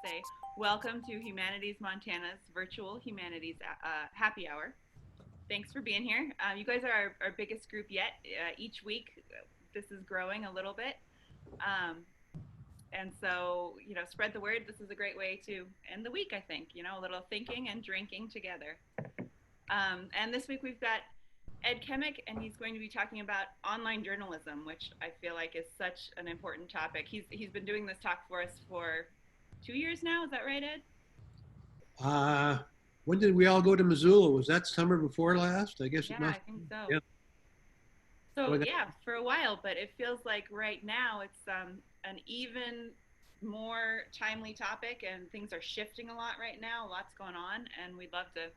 to say welcome to Humanities Montana's virtual Humanities Happy Hour. Thanks for being here. You guys are our biggest group yet. Each week, this is growing a little bit. Um, and so, spread the word. This is a great way to end the week, I think. A little thinking and drinking together. And this week we've got Ed Kemmick, and he's going to be talking about online journalism, which I feel like is such an important topic. He's been doing this talk for us for 2 years now. Is that right, Ed? Uh, when did we all go to Missoula? Was that summer before last? I guess Yeah, it I must. think so. Yeah. So Going on. yeah, for a while, but it feels like right now it's an even more timely topic, and things are shifting a lot right now. A lot's going on, and we'd love to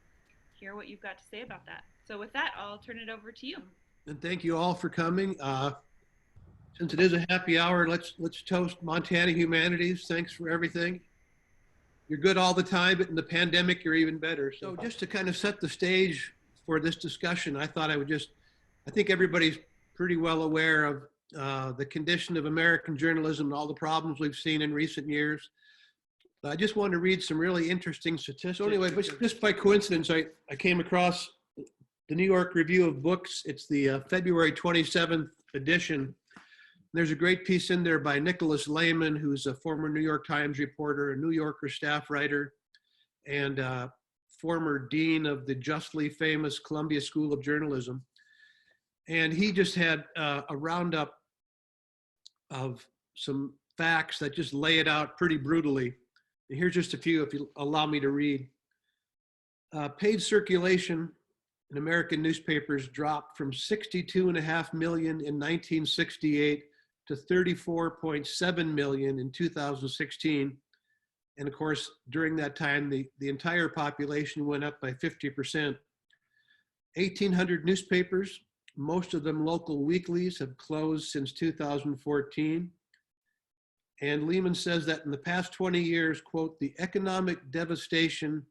hear what you've got to say about that. So with that, I'll turn it over to you. And thank you all for coming. Since it is a happy hour, let's toast Montana humanities. Thanks for everything. You're good all the time, but in the pandemic, you're even better. So just to kind of set the stage for this discussion, I think everybody's pretty well aware of the condition of American journalism and all the problems we've seen in recent years. I just wanted to read some really interesting statistics. So anyway, just by coincidence, I came across the New York Review of Books. It's the February 27th edition. There's a great piece in there by Nicholas Lehman, who's a former New York Times reporter, a New Yorker staff writer, and former dean of the justly famous Columbia School of Journalism. And he just had a roundup of some facts that just lay it out pretty brutally. And here's just a few, if you allow me to read. Paid circulation in American newspapers dropped from 62.5 million in 1968 to 34.7 million in 2016. And of course, during that time, the entire population went up by 50%. 1,800 newspapers, most of them local weeklies, have closed since 2014. And Lehman says that in the past 20 years, quote, the economic devastation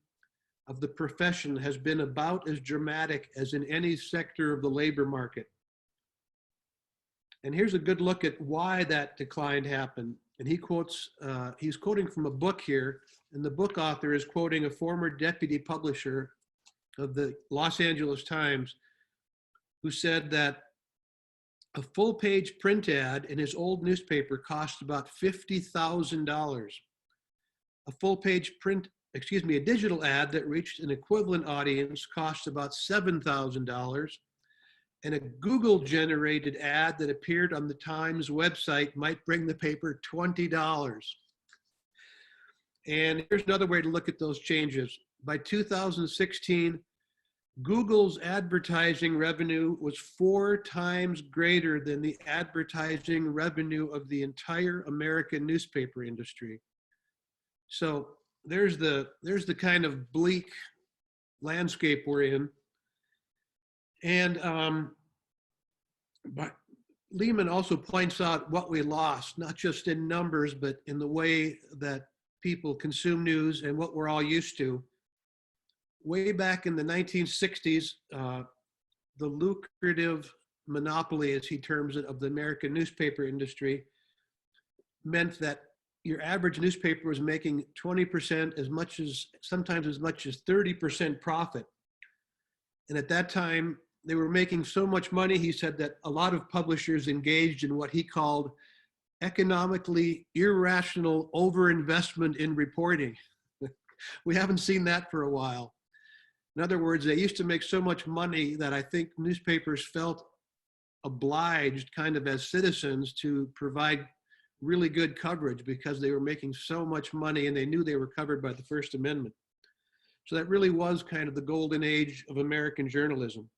of the profession has been about as dramatic as in any sector of the labor market. And here's a good look at why that decline happened. And he's quoting from a book here, and the book author is quoting a former deputy publisher of the Los Angeles Times, who said that a full-page print ad in his old newspaper cost about $50,000. A digital ad that reached an equivalent audience cost about $7,000. And a Google-generated ad that appeared on the Times website might bring the paper $20. And here's another way to look at those changes. By 2016, Google's advertising revenue was 4 times greater than the advertising revenue of the entire American newspaper industry. So there's the kind of bleak landscape we're in. And but Lehman also points out what we lost, not just in numbers, but in the way that people consume news and what we're all used to. Way back in the 1960s, the lucrative monopoly, as he terms it, of the American newspaper industry meant that your average newspaper was making 20%, sometimes as much as 30% profit. And at that time, they were making so much money, he said, that a lot of publishers engaged in what he called economically irrational overinvestment in reporting. We haven't seen that for a while. In other words, they used to make so much money that I think newspapers felt obliged, kind of as citizens, to provide really good coverage because they were making so much money and they knew they were covered by the First Amendment. So that really was kind of the golden age of American journalism.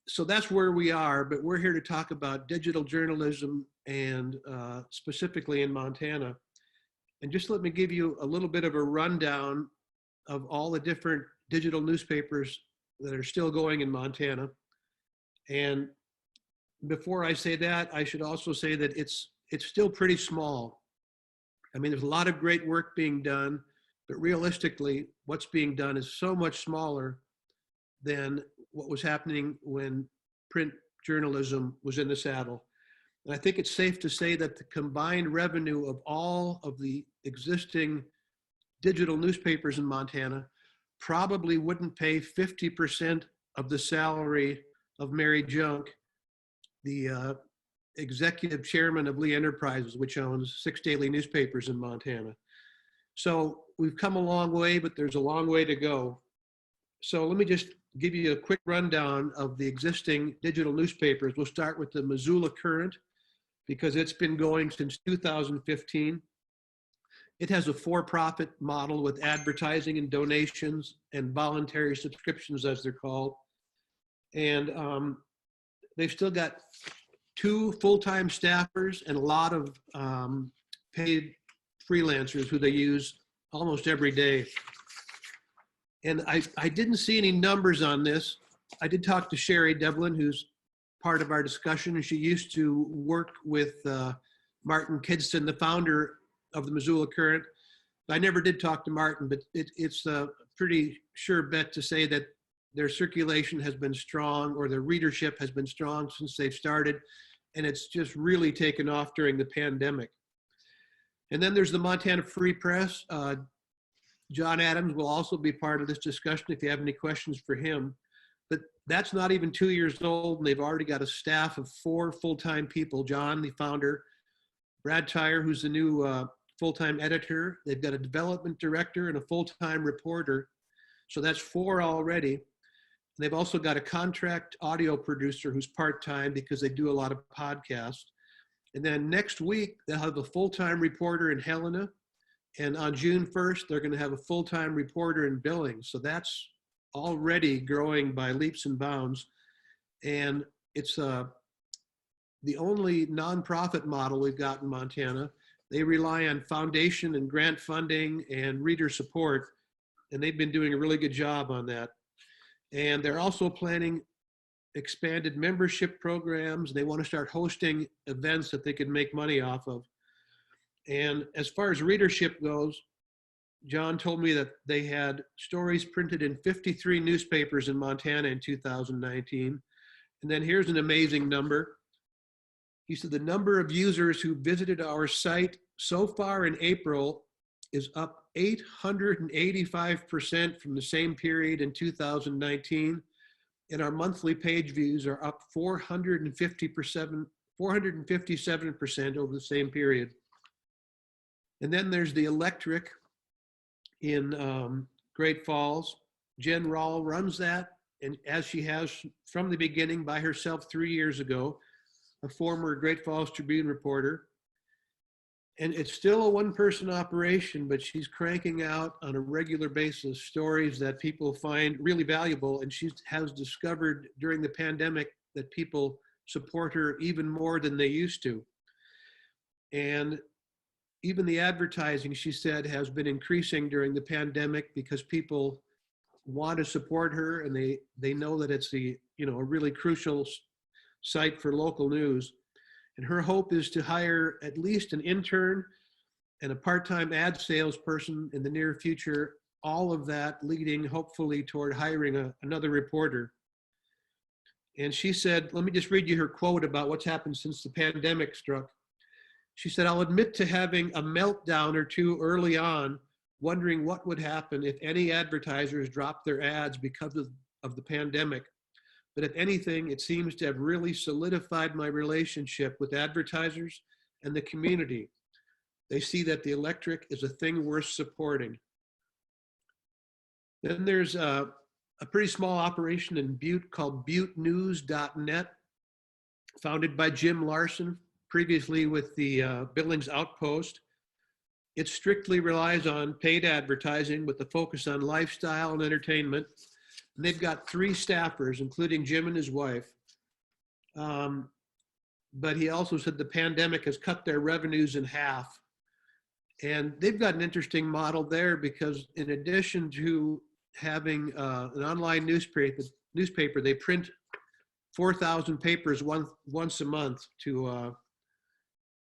So that's where we are, but we're here to talk about digital journalism and specifically in Montana. And just let me give you a little bit of a rundown of all the different digital newspapers that are still going in Montana. And before I say that, I should also say that it's still pretty small. I mean, there's a lot of great work being done, but realistically, what's being done is so much smaller than what was happening when print journalism was in the saddle. And I think it's safe to say that the combined revenue of all of the existing digital newspapers in Montana probably wouldn't pay 50% of the salary of Mary Junk, the executive chairman of Lee Enterprises, which owns 6 daily newspapers in Montana. So we've come a long way, but there's a long way to go. So let me just give you a quick rundown of the existing digital newspapers. We'll start with the Missoula Current, because it's been going since 2015. It has a for-profit model with advertising and donations and voluntary subscriptions, as they're called. And they've still got 2 full-time staffers and a lot of paid freelancers who they use almost every day. And I didn't see any numbers on this. I did talk to Sherry Devlin, who's part of our discussion, and she used to work with Martin Kidston, the founder of the Missoula Current. I never did talk to Martin, but it's a pretty sure bet to say that their circulation has been strong, or their readership has been strong since they've started, and it's just really taken off during the pandemic. And then there's the Montana Free Press. John Adams will also be part of this discussion if you have any questions for him. But that's not even 2 years old, and they've already got a staff of 4 full-time people. John, the founder, Brad Tyre, who's the new full-time editor. They've got a development director and a full-time reporter. So that's 4 already. They've also got a contract audio producer who's part-time because they do a lot of podcasts. And then next week, they'll have a full-time reporter in Helena. And on June 1st, they're going to have a full-time reporter in Billings. So that's already growing by leaps and bounds. And it's the only nonprofit model we've got in Montana. They rely on foundation and grant funding and reader support, and they've been doing a really good job on that. And they're also planning expanded membership programs. They want to start hosting events that they can make money off of. And as far as readership goes, John told me that they had stories printed in 53 newspapers in Montana in 2019. And then here's an amazing number. He said the number of users who visited our site so far in April is up 885% from the same period in 2019. And our monthly page views are up 457% over the same period. And then there's the Electric in Great Falls. Jen Rawl runs that, and as she has from the beginning by herself 3 years ago, a former Great Falls Tribune reporter. And it's still a one-person operation, but she's cranking out on a regular basis stories that people find really valuable. And she has discovered during the pandemic that people support her even more than they used to. And even the advertising, she said, has been increasing during the pandemic because people want to support her, and they know that it's a really crucial site for local news. And her hope is to hire at least an intern and a part-time ad salesperson in the near future, all of that leading hopefully toward hiring another reporter. And she said, let me just read you her quote about what's happened since the pandemic struck. She said, I'll admit to having a meltdown or two early on, wondering what would happen if any advertisers dropped their ads because of the pandemic. But if anything, it seems to have really solidified my relationship with advertisers and the community. They see that the Electric is a thing worth supporting. Then there's a pretty small operation in Butte called buttenews.net, founded by Jim Larson, previously with the Billings Outpost. It strictly relies on paid advertising with a focus on lifestyle and entertainment. And they've got 3 staffers, including Jim and his wife. But he also said the pandemic has cut their revenues in half. And they've got an interesting model there because in addition to having an online newspaper, they print 4,000 papers once a month to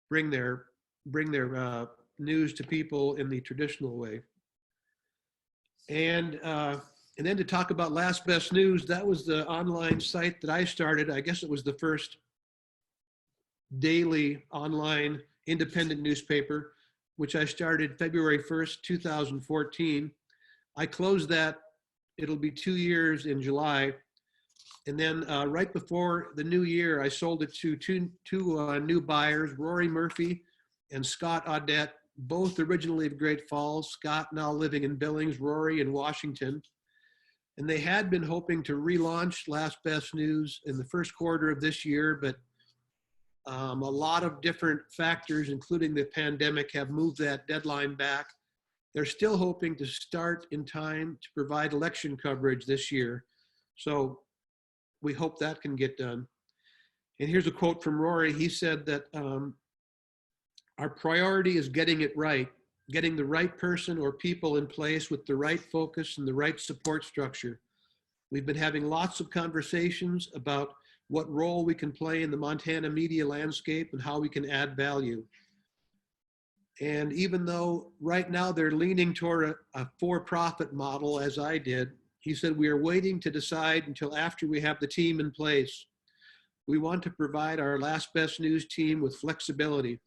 bring their news to people in the traditional way. And then to talk about Last Best News, that was the online site that I started. I guess it was the first daily online independent newspaper, which I started February 1st, 2014. I closed that, it'll be 2 years in July. And then right before the new year, I sold it to two new buyers, Rory Murphy and Scott Audette, both originally of Great Falls. Scott now living in Billings, Rory in Washington. And they had been hoping to relaunch Last Best News in the first quarter of this year, but a lot of different factors, including the pandemic, have moved that deadline back. They're still hoping to start in time to provide election coverage this year. So we hope that can get done. And here's a quote from Rory. He said that our priority is getting it right, getting the right person or people in place with the right focus and the right support structure. We've been having lots of conversations about what role we can play in the Montana media landscape and how we can add value. And even though right now they're leaning toward a for-profit model, as I did, he said, we are waiting to decide until after we have the team in place. We want to provide our Last Best News team with flexibility.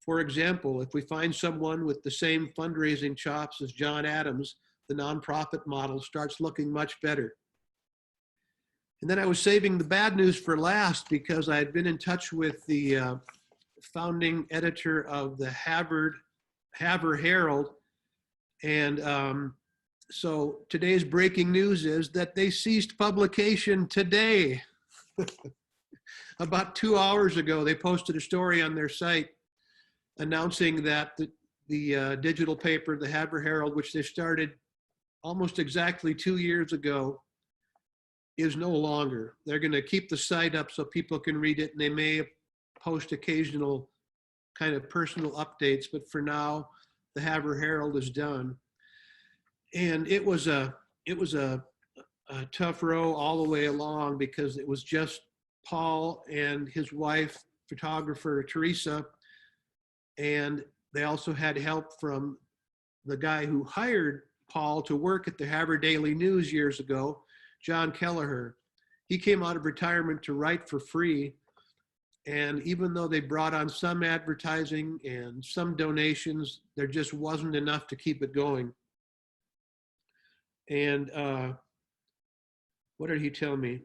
For example, if we find someone with the same fundraising chops as John Adams, the nonprofit model starts looking much better. And then I was saving the bad news for last because I had been in touch with the founding editor of the Havre Herald. And so today's breaking news is that they ceased publication today. About 2 hours ago, they posted a story on their site announcing that the digital paper, the Havre Herald, which they started almost exactly 2 years ago, is no longer. They're going to keep the site up so people can read it, and they may post occasional kind of personal updates, but for now, the Havre Herald is done. And it was a tough row all the way along because it was just Paul and his wife, photographer Teresa, and they also had help from the guy who hired Paul to work at the Havre Daily News years ago, John Kelleher. He came out of retirement to write for free. And even though they brought on some advertising and some donations, there just wasn't enough to keep it going. And what did he tell me?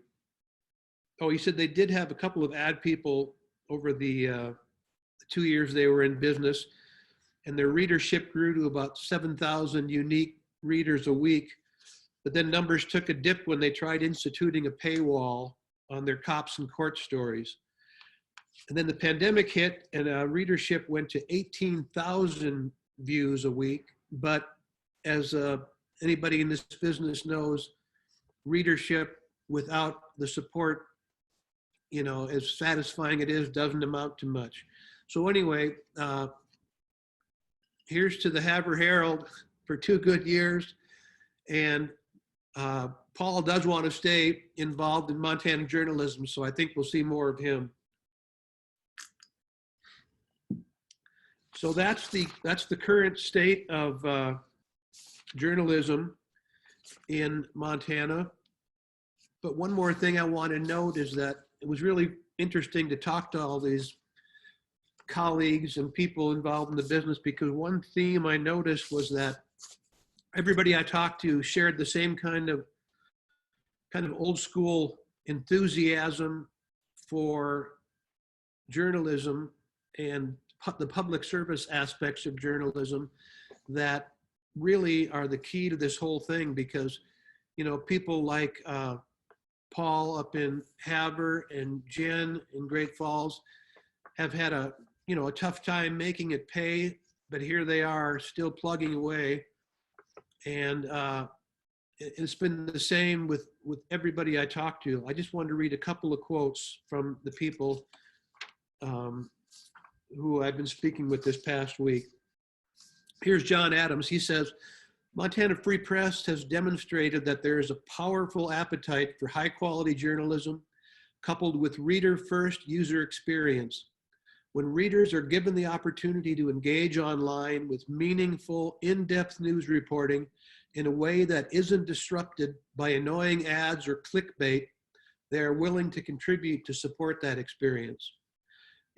Oh, he said they did have a couple of ad people over the 2 years they were in business, and their readership grew to about 7,000 unique readers a week. But then numbers took a dip when they tried instituting a paywall on their cops and court stories. And then the pandemic hit, and readership went to 18,000 views a week. But as anybody in this business knows, readership without the support, as satisfying it is, doesn't amount to much. So anyway, here's to the Havre Herald for 2 good years. And Paul does want to stay involved in Montana journalism, so I think we'll see more of him. So that's the current state of journalism in Montana. But one more thing I want to note is that it was really interesting to talk to all these colleagues and people involved in the business, because one theme I noticed was that everybody I talked to shared the same kind of old school enthusiasm for journalism and the public service aspects of journalism that really are the key to this whole thing. Because, people like Paul up in Havre and Jen in Great Falls have had a tough time making it pay, but here they are still plugging away. And it's been the same with everybody I talked to. I just wanted to read a couple of quotes from the people who I've been speaking with this past week. Here's John Adams. He says, Montana Free Press has demonstrated that there is a powerful appetite for high quality journalism coupled with reader first user experience. When readers are given the opportunity to engage online with meaningful, in-depth news reporting in a way that isn't disrupted by annoying ads or clickbait, they are willing to contribute to support that experience.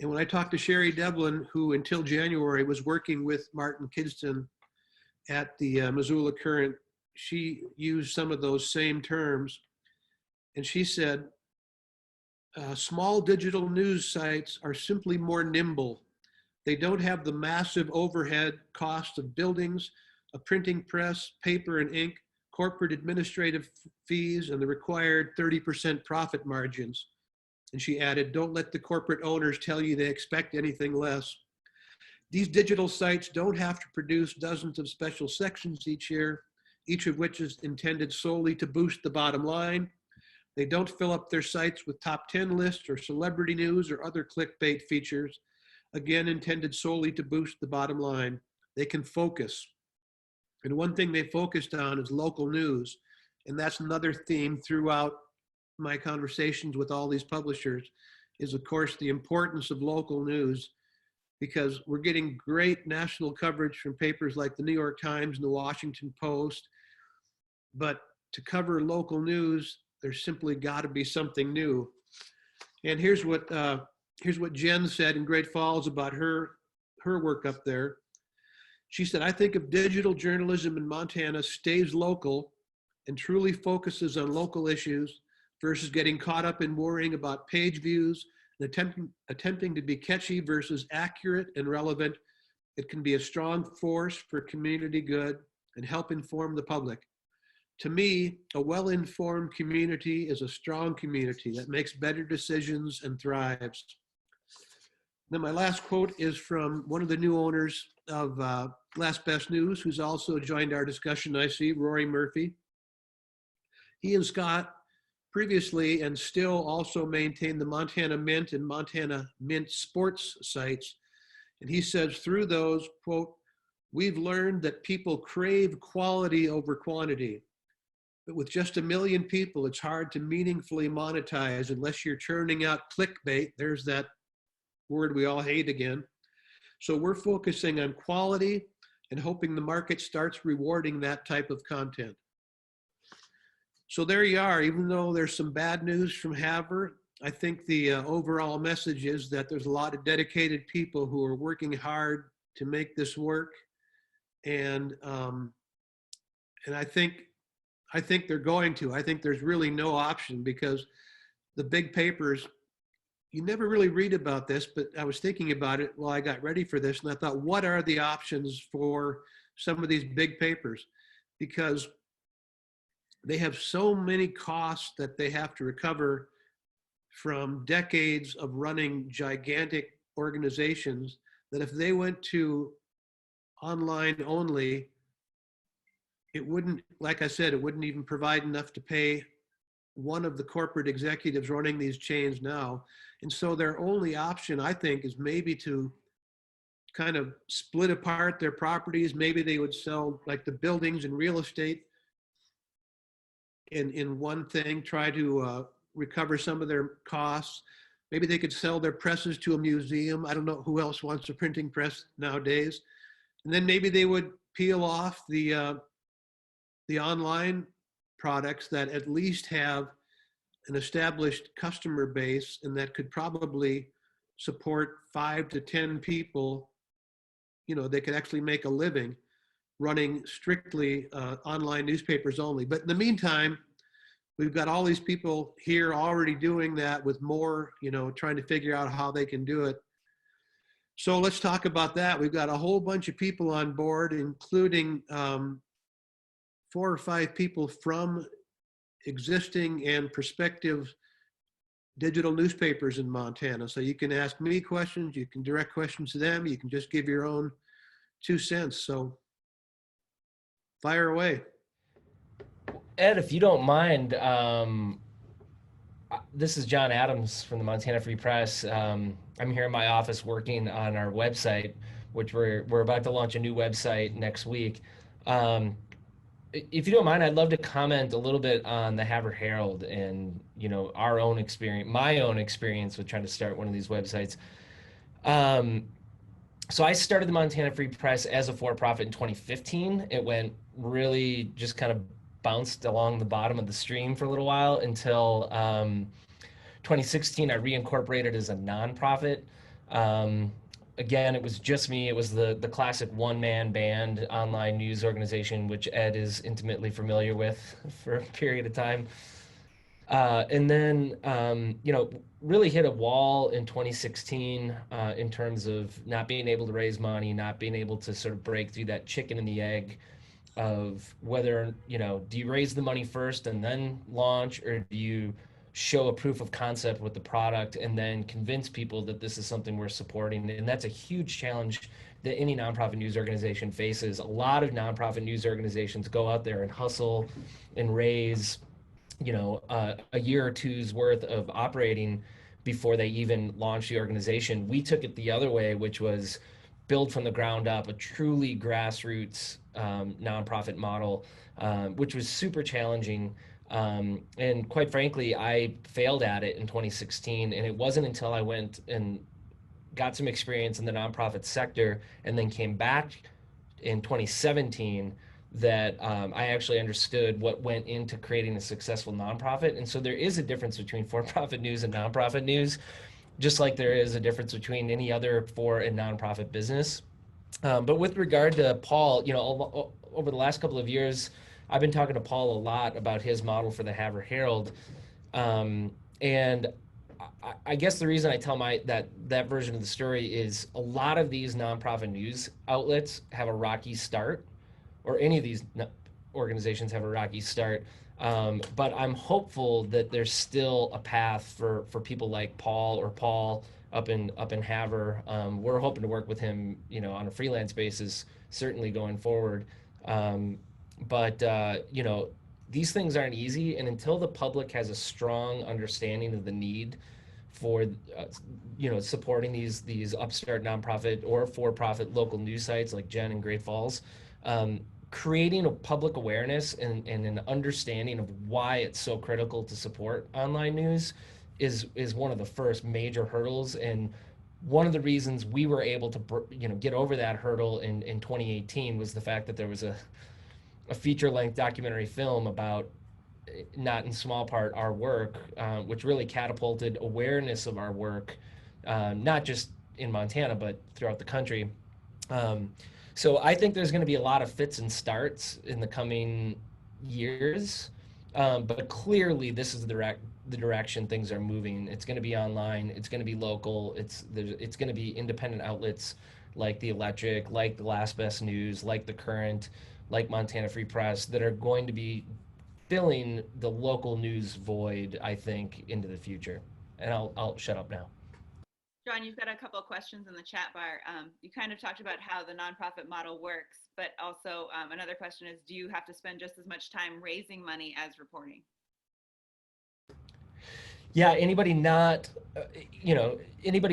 And when I talked to Sherry Devlin, who until January was working with Martin Kidston at the Missoula Current, she used some of those same terms. And she said, small digital news sites are simply more nimble. They don't have the massive overhead cost of buildings, a printing press, paper and ink, corporate administrative fees, and the required 30% profit margins. And she added, don't let the corporate owners tell you they expect anything less. These digital sites don't have to produce dozens of special sections each year, each of which is intended solely to boost the bottom line. They don't fill up their sites with top 10 lists or celebrity news or other clickbait features, again, intended solely to boost the bottom line. They can focus. And one thing they focused on is local news. And that's another theme throughout my conversations with all these publishers is, of course, the importance of local news, because we're getting great national coverage from papers like the New York Times and the Washington Post. But to cover local news, there's simply got to be something new. And here's what Jen said in Great Falls about her work up there. She said, I think if digital journalism in Montana stays local and truly focuses on local issues versus getting caught up in worrying about page views and attempting to be catchy versus accurate and relevant, it can be a strong force for community good and help inform the public. To me, a well-informed community is a strong community that makes better decisions and thrives. Then my last quote is from one of the new owners of Last Best News, who's also joined our discussion, I see, Rory Murphy. He and Scott previously and still also maintain the Montana Mint and Montana Mint sports sites. And he says through those, quote, we've learned that people crave quality over quantity. But with just 1 million people, it's hard to meaningfully monetize unless you're churning out clickbait. There's that word we all hate again. So we're focusing on quality and hoping the market starts rewarding that type of content. So there you are. Even though there's some bad news from Havre, I think the overall message is that there's a lot of dedicated people who are working hard to make this work. And I think they're going to. I think there's really no option, because the big papers, you never really read about this, but I was thinking about it while I got ready for this, and I thought, what are the options for some of these big papers? Because they have so many costs that they have to recover from decades of running gigantic organizations, that if they went to online only, it wouldn't, like I said, it wouldn't even provide enough to pay one of the corporate executives running these chains now. And so their only option, I think, is maybe to kind of split apart their properties. Maybe they would sell like the buildings and real estate in one thing, try to recover some of their costs. Maybe they could sell their presses to a museum. I don't know who else wants a printing press nowadays. And then maybe they would peel off the online products that at least have an established customer base and that could probably support 5 to 10 people. You know, they could actually make a living running strictly online newspapers only. But in the meantime, we've got all these people here already doing that with more, you know, trying to figure out how they can do it. So let's talk about that. We've got a whole bunch of people on board, including 4 or 5 people from existing and prospective digital newspapers in Montana. So you can ask me questions, you can direct questions to them, you can just give your own 2 cents. So fire away. Ed, if you don't mind, this is John Adams from the Montana Free Press. I'm here in my office working on our website, which we're about to launch a new website next week. If you don't mind, I'd love to comment a little bit on the Havre Herald and, you know, our own experience, my own experience with trying to start one of these websites. So I started the Montana Free Press as a for-profit in 2015. It went really just kind of bounced along the bottom of the stream for a little while until 2016. I reincorporated as a nonprofit. Um, Again, it was just me. It was the classic one-man band online news organization, which Ed is intimately familiar with for a period of time. And then, really hit a wall in 2016 in terms of not being able to raise money, not being able to sort of break through that chicken and the egg of whether, do you raise the money first and then launch, or do you show a proof of concept with the product and then convince people that this is something we're supporting? And that's a huge challenge that any nonprofit news organization faces. A lot of nonprofit news organizations go out there and hustle and raise a year or two's worth of operating before they even launch the organization. We took it the other way, which was build from the ground up a truly grassroots nonprofit model, which was super challenging. And quite frankly, I failed at it in 2016. And it wasn't until I went and got some experience in the nonprofit sector and then came back in 2017 that I actually understood what went into creating a successful nonprofit. And so there is a difference between for-profit news and nonprofit news, just like there is a difference between any other for and nonprofit business. But with regard to Paul, over the last couple of years, I've been talking to Paul a lot about his model for the Havre Herald. And I guess the reason I tell that version of the story is a lot of these nonprofit news outlets have a rocky start, or any of these organizations have a rocky start. But I'm hopeful that there's still a path for people like Paul up in Havre. We're hoping to work with him, on a freelance basis, certainly going forward. But these things aren't easy, and until the public has a strong understanding of the need for supporting these upstart nonprofit or for-profit local news sites like Jen in Great Falls, creating a public awareness and an understanding of why it's so critical to support online news is one of the first major hurdles. And one of the reasons we were able to get over that hurdle in 2018 was the fact that there was a feature-length documentary film about, not in small part, our work, which really catapulted awareness of our work, not just in Montana, but throughout the country. So I think there's going to be a lot of fits and starts in the coming years, but clearly this is the direction things are moving. It's going to be online. It's going to be local. It's going to be independent outlets like The Electric, like the Last Best News, like The Current, like Montana Free Press, that are going to be filling the local news void, I think, into the future. And I'll shut up now. John, you've got a couple of questions in the chat bar. You kind of talked about how the nonprofit model works, but also another question is, do you have to spend just as much time raising money as reporting? Yeah, anybody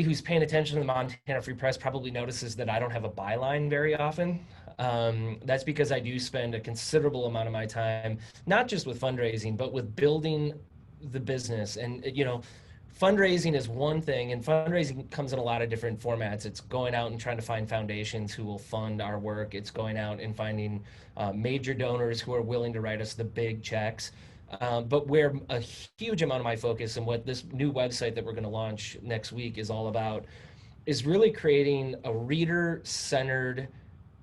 who's paying attention to the Montana Free Press probably notices that I don't have a byline very often. That's because I do spend a considerable amount of my time, not just with fundraising, but with building the business. And, fundraising is one thing, and fundraising comes in a lot of different formats. It's going out and trying to find foundations who will fund our work. It's going out and finding major donors who are willing to write us the big checks. But where a huge amount of my focus and what this new website that we're going to launch next week is all about is really creating a reader-centered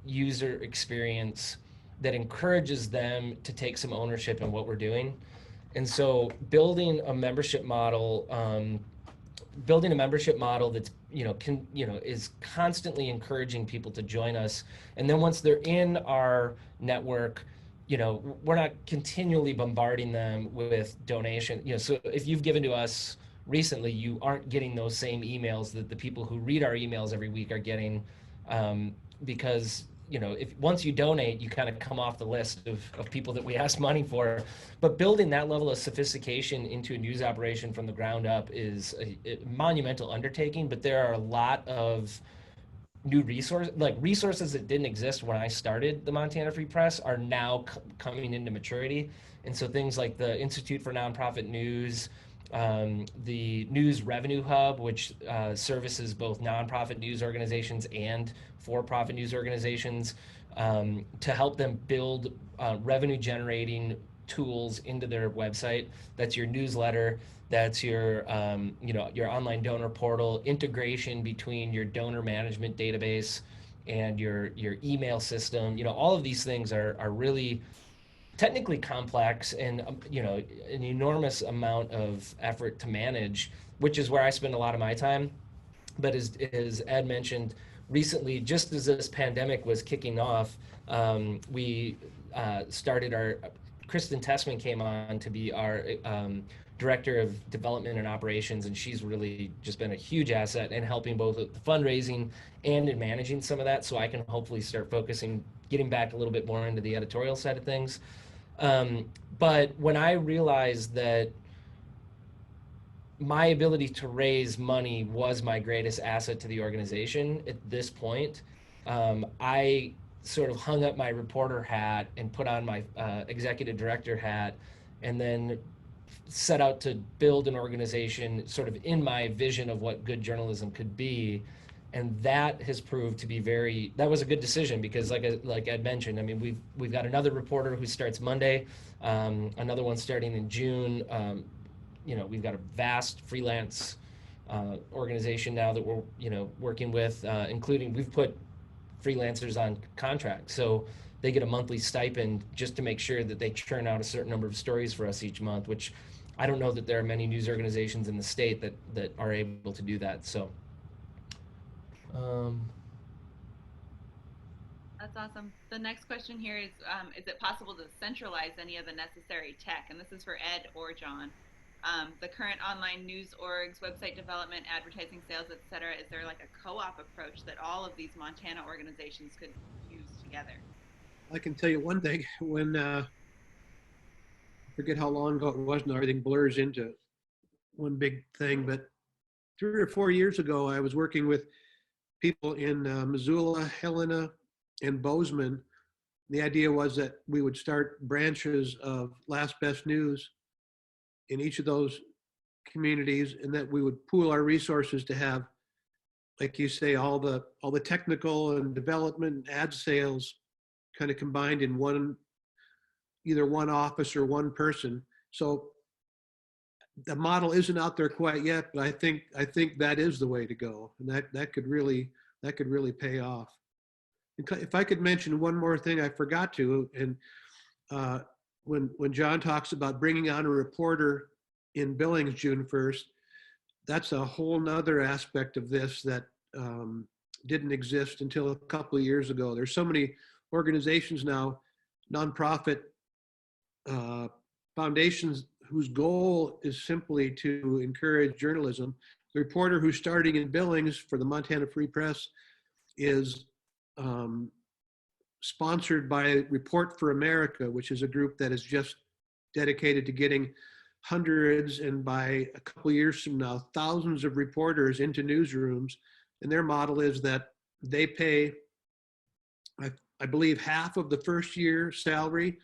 user experience that encourages them to take some ownership in what we're doing. And so building a membership model that's is constantly encouraging people to join us, and then once they're in our network, we're not continually bombarding them with donation. So if you've given to us recently, you aren't getting those same emails that the people who read our emails every week are getting, because if once you donate, you kind of come off the list of people that we ask money for. But building that level of sophistication into a news operation from the ground up is a monumental undertaking. But there are a lot of new resources that didn't exist when I started the Montana Free Press are now coming into maturity. And so things like the Institute for Nonprofit News, the News Revenue Hub, which services both nonprofit news organizations and for-profit news organizations, to help them build revenue generating tools into their website. That's your newsletter, that's your your online donor portal, integration between your donor management database and your email system. All of these things are really technically complex and an enormous amount of effort to manage, which is where I spend a lot of my time. But as Ed mentioned, recently, just as this pandemic was kicking off, we started our Kristen Tessman came on to be our director of development and operations, and she's really just been a huge asset in helping both with the fundraising and in managing some of that. So I can hopefully start focusing, getting back a little bit more into the editorial side of things. But when I realized that my ability to raise money was my greatest asset to the organization at this point, I sort of hung up my reporter hat and put on my executive director hat, and then set out to build an organization sort of in my vision of what good journalism could be. And that has proved to be that was a good decision, because like Ed mentioned, I mean, we've got another reporter who starts Monday, another one starting in June. We've got a vast freelance organization now that we're working with, including we've put freelancers on contract, so they get a monthly stipend just to make sure that they churn out a certain number of stories for us each month, which I don't know that there are many news organizations in the state that are able to do that. So That's awesome. The next question here is it possible to centralize any of the necessary tech? And this is for Ed or John. The current online news orgs, website development, advertising, sales, etc. Is there like a co-op approach that all of these Montana organizations could use together? I can tell you one thing. When I forget how long ago it was now, everything blurs into one big thing, but 3 or 4 years ago, I was working with people in Missoula, Helena, and Bozeman. The idea was that we would start branches of Last Best News in each of those communities, and that we would pool our resources to have, like you say, all the technical and development and ad sales kind of combined in either one office or one person. So the model isn't out there quite yet, but I think that is the way to go, and that could really pay off. If I could mention one more thing, I forgot to, and when John talks about bringing on a reporter in Billings June 1st, that's a whole nother aspect of this that didn't exist until a couple of years ago. There's so many organizations now, nonprofit foundations, whose goal is simply to encourage journalism. The reporter who's starting in Billings for the Montana Free Press is sponsored by Report for America, which is a group that is just dedicated to getting hundreds, and by a couple of years from now, thousands of reporters into newsrooms. And their model is that they pay, I believe, half of the first year salary,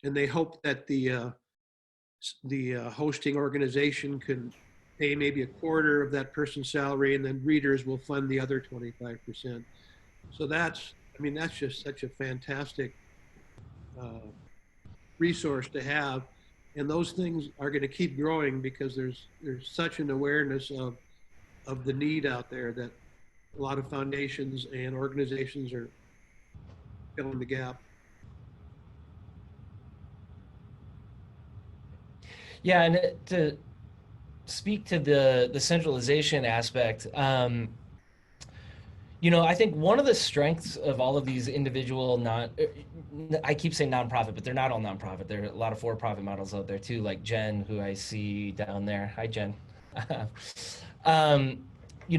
and they hope that the hosting organization can pay maybe a quarter of that person's salary, and then readers will fund the other 25%. So that's just such a fantastic resource to have. And those things are going to keep growing because there's such an awareness of the need out there that a lot of foundations and organizations are filling the gap. Yeah, and to speak to the centralization aspect, I think one of the strengths of all of these individual I keep saying nonprofit, but they're not all nonprofit. There are a lot of for-profit models out there too, like Jen, who I see down there. Hi, Jen. you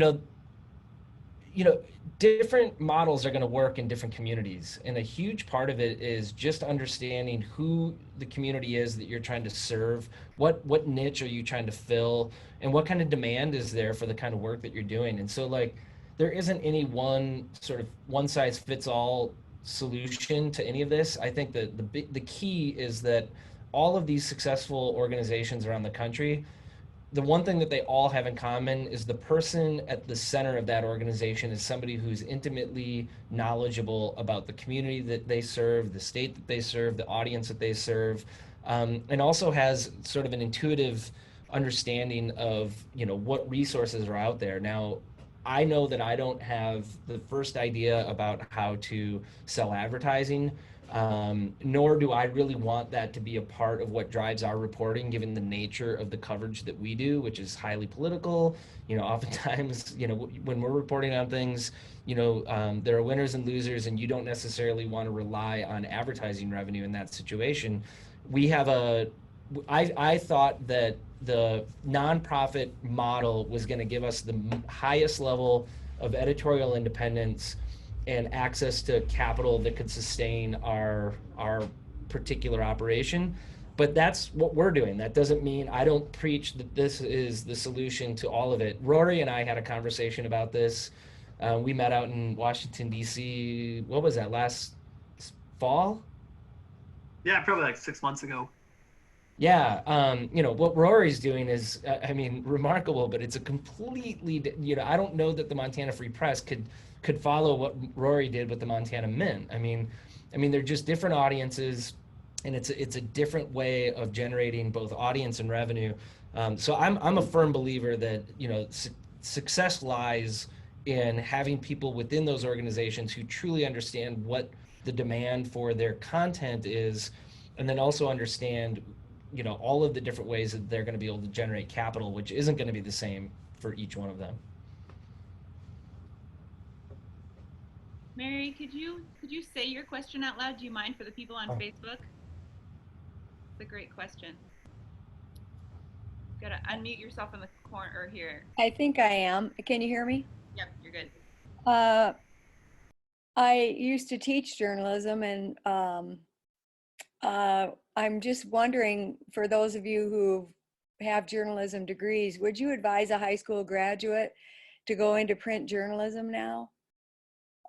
know, different models are going to work in different communities. And a huge part of it is just understanding who the community is that you're trying to serve, what niche are you trying to fill, and what kind of demand is there for the kind of work that you're doing. And so there isn't any one sort of one size fits all solution to any of this. I think that the key is that all of these successful organizations around the country, the one thing that they all have in common is the person at the center of that organization is somebody who's intimately knowledgeable about the community that they serve, the state that they serve, the audience that they serve, and also has sort of an intuitive understanding of, you know, what resources are out there. Now, I know that I don't have the first idea about how to sell advertising, nor do I really want that to be a part of what drives our reporting, given the nature of the coverage that we do, which is highly political. You know, oftentimes, you know, when we're reporting on things, you know, there are winners and losers, and you don't necessarily want to rely on advertising revenue in that situation. We have I thought that the nonprofit model was going to give us the highest level of editorial independence and access to capital that could sustain our particular operation. But that's what we're doing. That doesn't mean I don't preach that this is the solution to all of it. Rory and I had a conversation about this. We met out in Washington, D.C. What was that, last fall? Yeah, probably like 6 months ago. Yeah, you know, what Rory's doing is, I mean, remarkable, but it's a completely, you know, I don't know that the Montana Free Press could follow what Rory did with the Montana Mint. I mean, they're just different audiences, and it's a different way of generating both audience and revenue. So I'm a firm believer that, you know, success lies in having people within those organizations who truly understand what the demand for their content is, and then also understand, you know, all of the different ways that they're going to be able to generate capital, which isn't going to be the same for each one of them. Mary, could you say your question out loud? Do you mind, for the people on Facebook? It's a great question. Gotta unmute yourself in the corner here. I think I am. Can you hear me? Yep, you're good. I used to teach journalism, and I'm just wondering, for those of you who have journalism degrees, would you advise a high school graduate to go into print journalism now?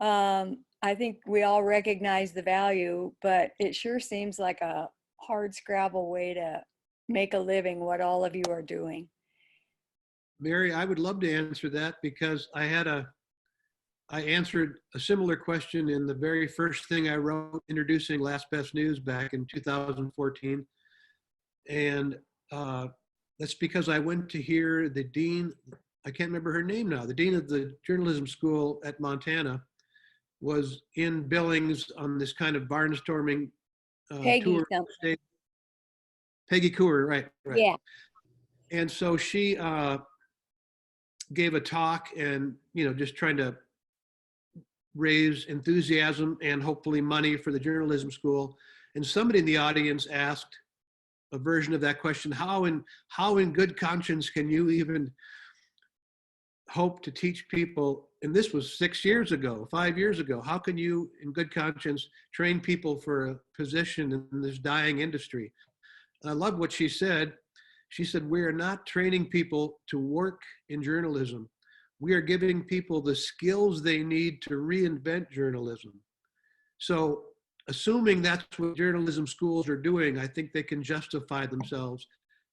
I think we all recognize the value, but it sure seems like a hard scrabble way to make a living, what all of you are doing. Mary, I would love to answer that because I answered a similar question in the very first thing I wrote introducing Last Best News back in 2014. And that's because I went to hear the dean, I can't remember her name now, the dean of the journalism school at Montana was in Billings on this kind of barnstorming Peggy tour. something. Peggy Coorer, right. Yeah. And so she gave a talk and, you know, just trying to raise enthusiasm and hopefully money for the journalism school. And somebody in the audience asked a version of that question: how in good conscience can you even hope to teach people? And this was 6 years ago, 5 years ago. How can you, in good conscience, train people for a position in this dying industry? And I love what she said. She said, we are not training people to work in journalism. We are giving people the skills they need to reinvent journalism. So assuming that's what journalism schools are doing, I think they can justify themselves.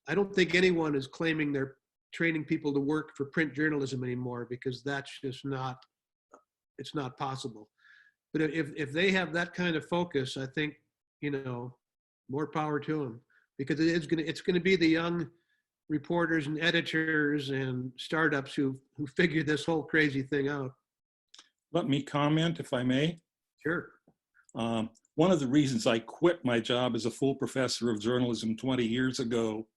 I don't think anyone is claiming they're training people to work for print journalism anymore, because that's just not, it's not possible. But if they have that kind of focus, I think, you know, more power to them, because it's going to be the young reporters and editors and startups who figure this whole crazy thing out. Let me comment, if I may. Sure. One of the reasons I quit my job as a full professor of journalism 20 years ago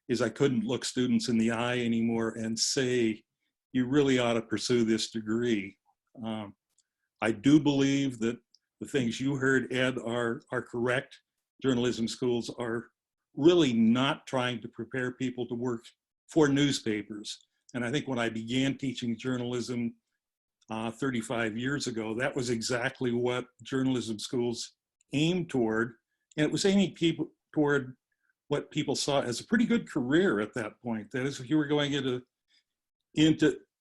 is I couldn't look students in the eye anymore and say, you really ought to pursue this degree. I do believe that the things you heard, Ed, are correct. Journalism schools are really not trying to prepare people to work for newspapers. And I think when I began teaching journalism 35 years ago, that was exactly what journalism schools aimed toward. And it was aiming people toward what people saw as a pretty good career at that point. That is, if you were going into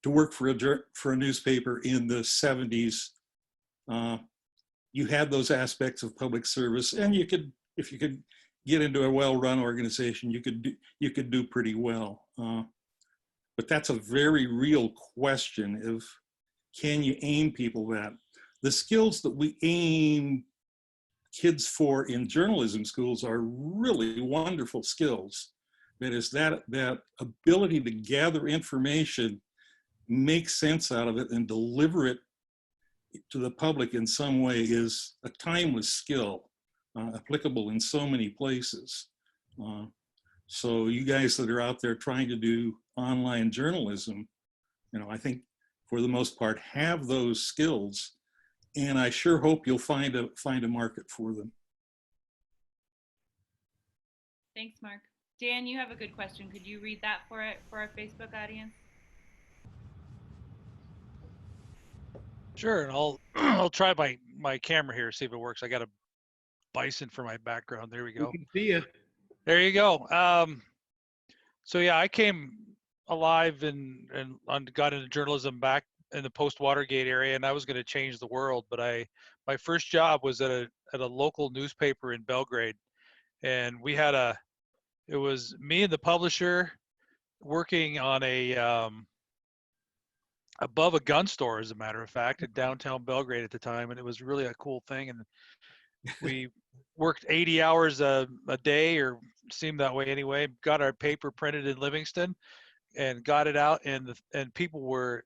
to work for a newspaper in the 70s, you had those aspects of public service, and you could, if you could get into a well-run organization, you could do pretty well. But that's a very real question of, can you aim people that? The skills that we aim kids for in journalism schools are really wonderful skills. That is that ability to gather information, make sense out of it, and deliver it to the public in some way is a timeless skill, applicable in so many places. So you guys that are out there trying to do online journalism, I think for the most part have those skills, and I sure hope you'll find a market for them. Thanks, Mark. Dan, you have a good question. Could you read that for our Facebook audience? Sure, and I'll try my camera here, see if it works. I got a bison for my background. There we We go. can see you. There you go. So yeah, I came alive and got into journalism back in the post-Watergate area, and I was going to change the world. But my first job was at a local newspaper in Belgrade, and it was me and the publisher working on above a gun store, as a matter of fact, in downtown Belgrade at the time, and it was really a cool thing. And we worked 80 hours a day, or seemed that way anyway. Got our paper printed in Livingston, and got it out, and people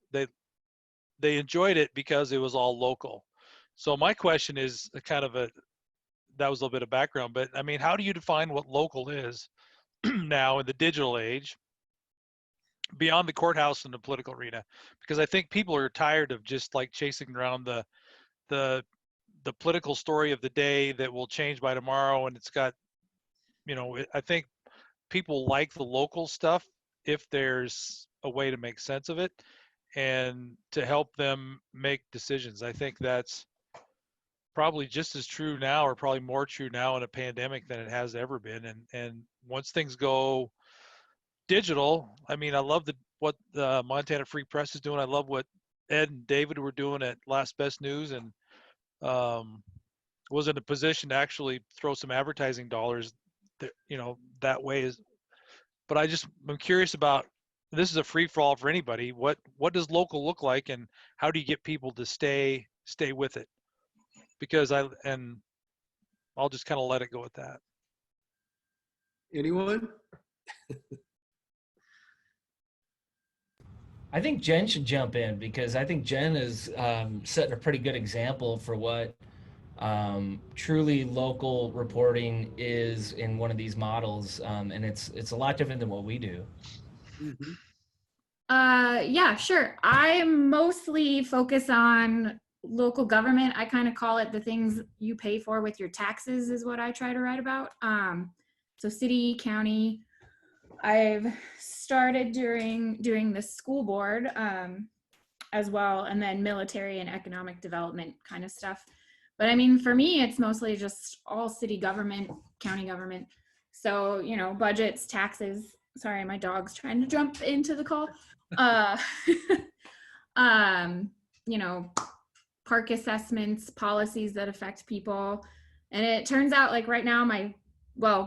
they enjoyed it because it was all local. So my question is that was a little bit of background, but I mean, how do you define what local is now in the digital age, beyond the courthouse and the political arena? Because I think people are tired of just like chasing around the political story of the day that will change by tomorrow, and it's got, I think people like the local stuff if there's a way to make sense of it and to help them make decisions. I think that's probably just as true now, or probably more true now in a pandemic than it has ever been. And once things go digital, I mean, I love what the Montana Free Press is doing. I love what Ed and David were doing at Last Best News, and was in a position to actually throw some advertising dollars that way. But I'm curious about, this is a free for all for anybody. What does local look like, and how do you get people to stay with it? Because I'll just kind of let it go at that. Anyone? I think Jen should jump in, because I think Jen is setting a pretty good example for what truly local reporting is in one of these models, and it's a lot different than what we do. Mm-hmm. Yeah, sure. I mostly focus on local government. I kind of call it the things you pay for with your taxes is what I try to write about. So city, county. I've started doing the school board as well, and then military and economic development kind of stuff. But I mean, for me, it's mostly just all city government, county government. So, budgets, taxes. Sorry, my dog's trying to jump into the call. Park assessments, policies that affect people. And it turns out, like right now,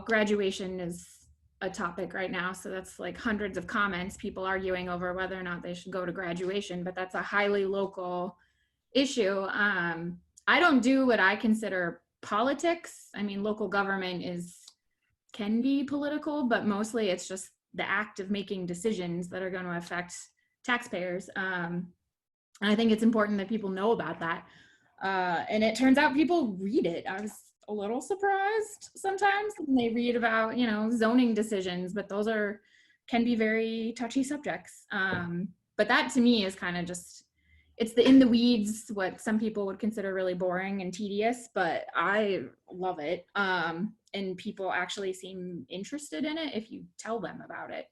graduation is a topic right now. So that's like hundreds of comments, people arguing over whether or not they should go to graduation, but that's a highly local issue. I don't do what I consider politics. I mean, local government can be political, but mostly it's just the act of making decisions that are going to affect taxpayers. And I think it's important that people know about that. And it turns out people read it. I was a little surprised sometimes when they read about, zoning decisions, but those can be very touchy subjects. But that to me is kind of just, it's the in the weeds, what some people would consider really boring and tedious, but I love it. And people actually seem interested in it if you tell them about it.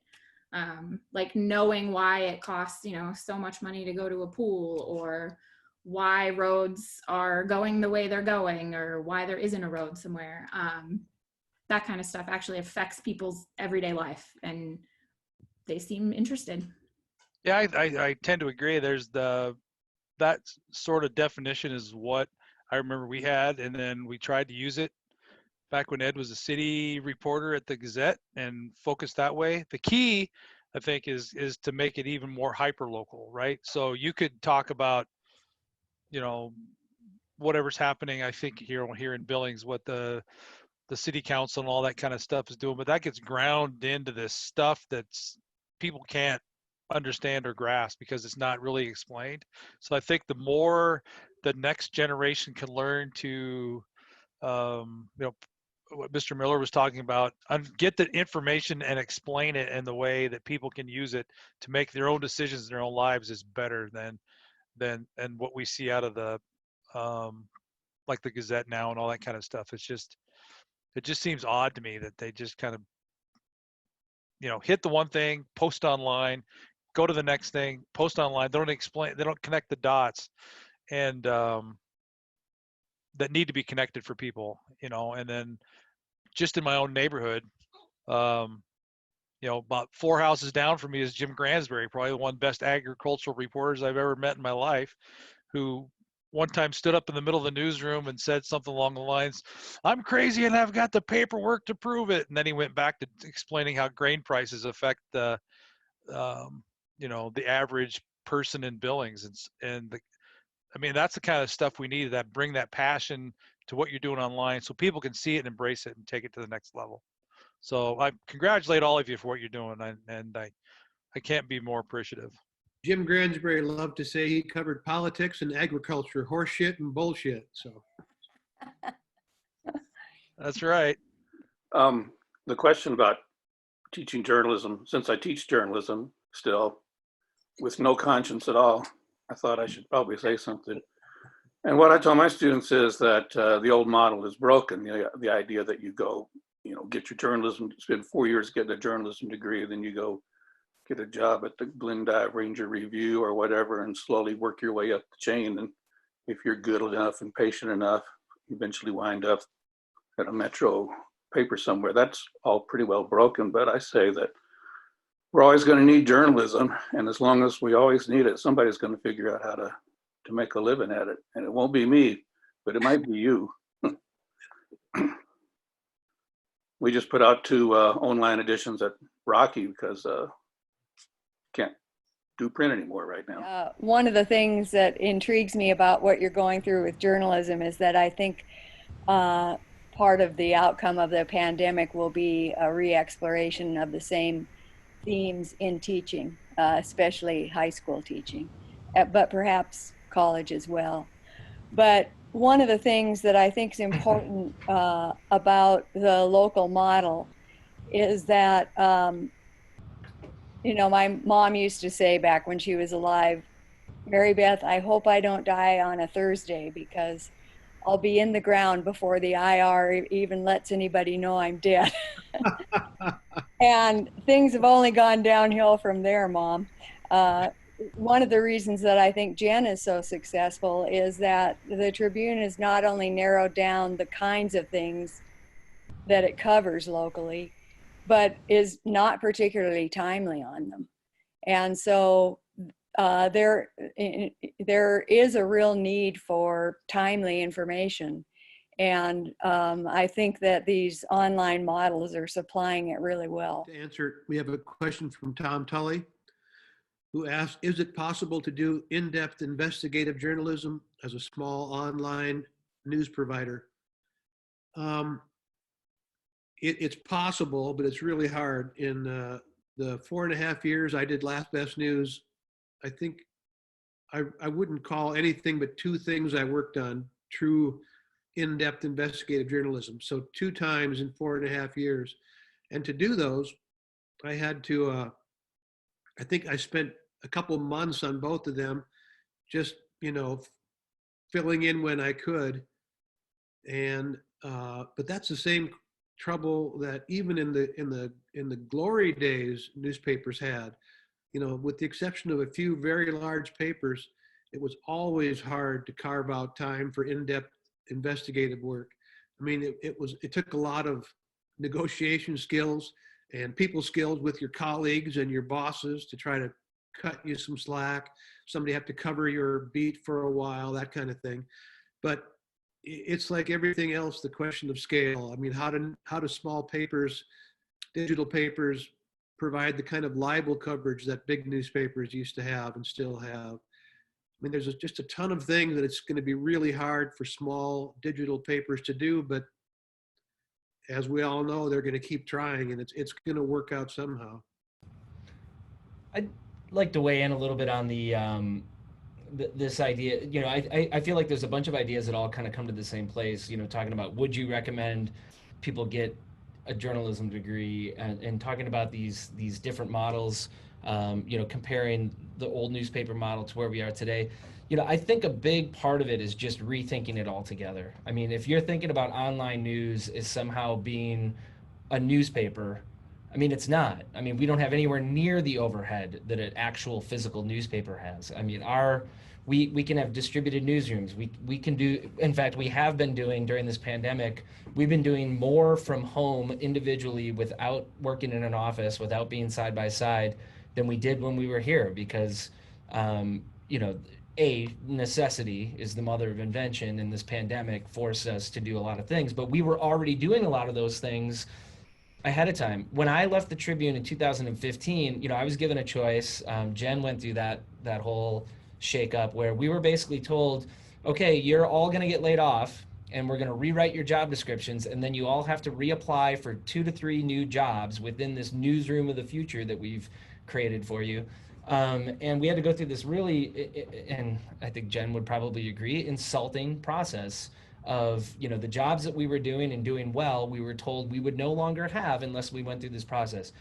Like knowing why it costs, so much money to go to a pool, or why roads are going the way they're going, or why there isn't a road somewhere. That kind of stuff actually affects people's everyday life, and they seem interested. Yeah, I tend to agree. There's that sort of definition is what I remember we had, and then we tried to use it back when Ed was a city reporter at the Gazette and focused that way. The key, I think, is to make it even more hyper local, right? So you could talk about, whatever's happening, I think here in Billings, what the city council and all that kind of stuff is doing, but that gets ground into this stuff that's people can't understand or grasp because it's not really explained. So I think the more the next generation can learn to, what Mr. Miller was talking about, get the information and explain it in the way that people can use it to make their own decisions in their own lives is better than and what we see out of the like the Gazette now and all that kind of stuff. It just seems odd to me that they just kind of, hit the one thing, post online, go to the next thing, post online. They don't connect the dots and that need to be connected for people, and then just in my own neighborhood, about 4 houses down from me is Jim Gransberry, probably one of the best agricultural reporters I've ever met in my life, who one time stood up in the middle of the newsroom and said something along the lines, "I'm crazy and I've got the paperwork to prove it." And then he went back to explaining how grain prices affect the, the average person in Billings. That's the kind of stuff we need, that bring that passion to what you're doing online so people can see it and embrace it and take it to the next level. So I congratulate all of you for what you're doing, and I can't be more appreciative. Jim Gransberry loved to say he covered politics and agriculture, horse shit and bullshit. So That's right. The question about teaching journalism, since I teach journalism still with no conscience at all, I thought I should probably say something. And what I tell my students is that the old model is broken. The idea that you go, get your journalism, spend 4 years getting a journalism degree, then you go get a job at the Glendive Ranger Review or whatever, and slowly work your way up the chain. And if you're good enough and patient enough, eventually wind up at a metro paper somewhere. That's all pretty well broken, but I say that we're always going to need journalism, and as long as we always need it, somebody's going to figure out how to make a living at it. And it won't be me, but it might be you. We just put out 2 online editions at Rocky because can't do print anymore right now. One of the things that intrigues me about what you're going through with journalism is that I think part of the outcome of the pandemic will be a re-exploration of the same themes in teaching, especially high school teaching, but perhaps college as well. But one of the things that I think is important about the local model is that, my mom used to say back when she was alive, "Mary Beth, I hope I don't die on a Thursday because I'll be in the ground before the IR even lets anybody know I'm dead." And things have only gone downhill from there, Mom. One of the reasons that I think Jen is so successful is that the Tribune has not only narrowed down the kinds of things that it covers locally, but is not particularly timely on them. And so there is a real need for timely information. And I think that these online models are supplying it really well. to answer, we have a question from Tom Tully, who asked, is it possible to do in-depth investigative journalism as a small online news provider? It's possible, but it's really hard. In the 4.5 years I did Last Best News, I think I wouldn't call anything but 2 things I worked on true in-depth investigative journalism. So 2 times in 4.5 years. And to do those, I had to, I think I spent a couple months on both of them, just, filling in when I could. And, but that's the same trouble that even in the glory days newspapers had, with the exception of a few very large papers, it was always hard to carve out time for in-depth investigative work. I mean, it took a lot of negotiation skills and people skills with your colleagues and your bosses to try to cut you some slack. Somebody have to cover your beat for a while, that kind of thing. But it's like everything else, the question of scale. I mean, how do small papers, digital papers, provide the kind of libel coverage that big newspapers used to have and still have? I mean, there's just a ton of things that it's going to be really hard for small digital papers to do, but as we all know, they're going to keep trying, and it's going to work out somehow. I'd like to weigh in a little bit on this idea. You know, I feel like there's a bunch of ideas that all kind of come to the same place. You know, talking about would you recommend people get a journalism degree, and talking about these different models. You know, comparing the old newspaper model to where we are today. You know, I think a big part of it is just rethinking it altogether. I mean, if you're thinking about online news as somehow being a newspaper, I mean, it's not. I mean, we don't have anywhere near the overhead that an actual physical newspaper has. I mean, we can have distributed newsrooms. We can do, in fact, we have been doing during this pandemic, we've been doing more from home individually without working in an office, without being side by side than we did when we were here because, you know, necessity is the mother of invention, and this pandemic forced us to do a lot of things, but we were already doing a lot of those things ahead of time. When I left the Tribune in 2015, you know, I was given a choice. Jen went through that whole shakeup where we were basically told, okay, you're all going to get laid off, and we're going to rewrite your job descriptions, and then you all have to reapply for 2 to 3 new jobs within this newsroom of the future that we've created for you. And we had to go through this really, and I think Jen would probably agree, insulting process of, you know, the jobs that we were doing and doing well, we were told we would no longer have unless we went through this process.